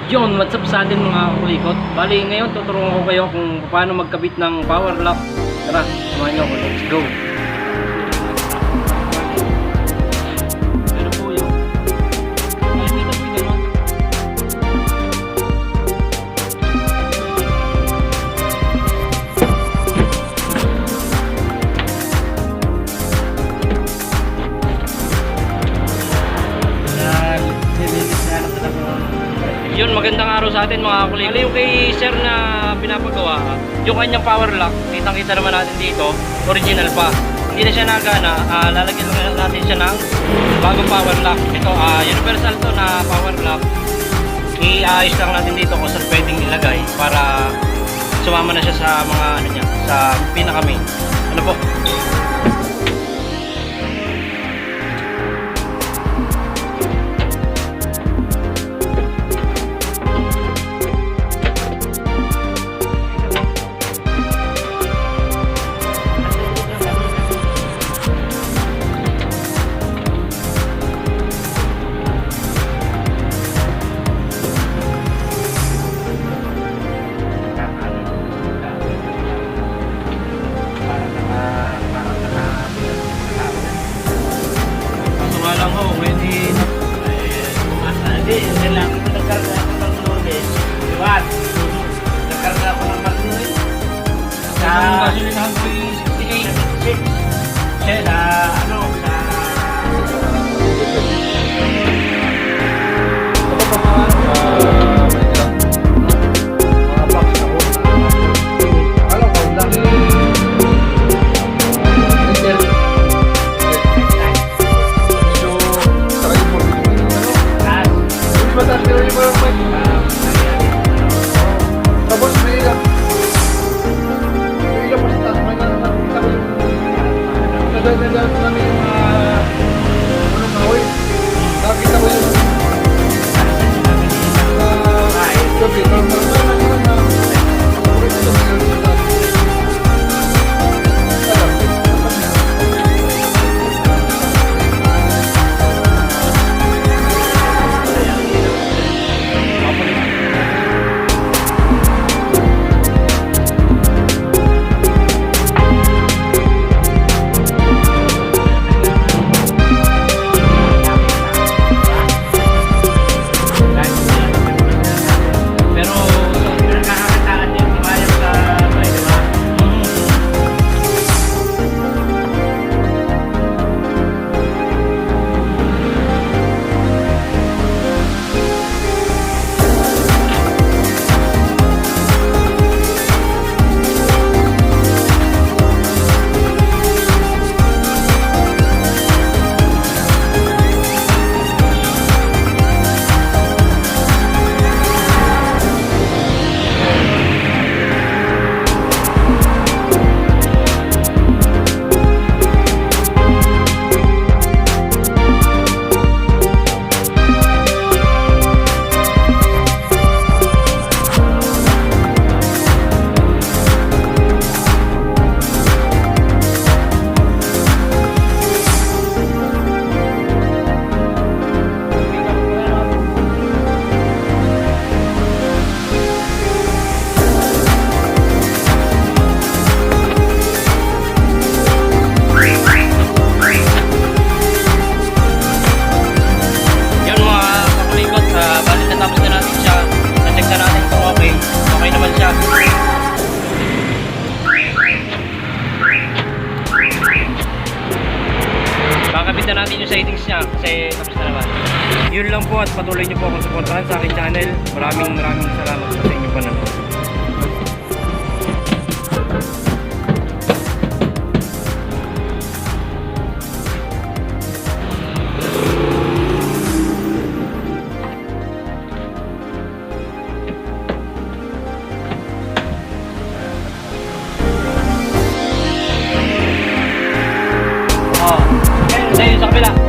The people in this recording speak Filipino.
Yon, what's up sa atin mga kulikot? Bali, ngayon tuturuan ko kayo kung paano magkabit ng power lock. Tara, samahan nyo ako. Let's go! Ano po yun? Kalimitan po yung gano'n. Yun, magandang araw sa atin mga kulikot. Yung kay sir na pinapagawa, yung kanyang power lock, kitang-kita naman natin dito, original pa. Hindi na siya nagana, lalagyan lang natin siya ng bagong power lock. Ito, universal to na power lock. I-ayos lang natin dito kung saan pwedeng ilagay para sumama na siya sa mga ano niya, sa pinaka-main. Ano po? Gasolinahan ko yung 68 siya na ano sa mga box na ko alam ko dahil medyo taray mo hindi ba tayo yung parang tapos may ilang nagdadaan namin yung unang kahoy. Nakakita ko yung gabi. Kakabitan natin yung settings niya kasi tapos na naman. Yun lang po at patuloy nyo po akong supportahan sa aking channel. Maraming salamat sa inyong panonood. Sa kabila.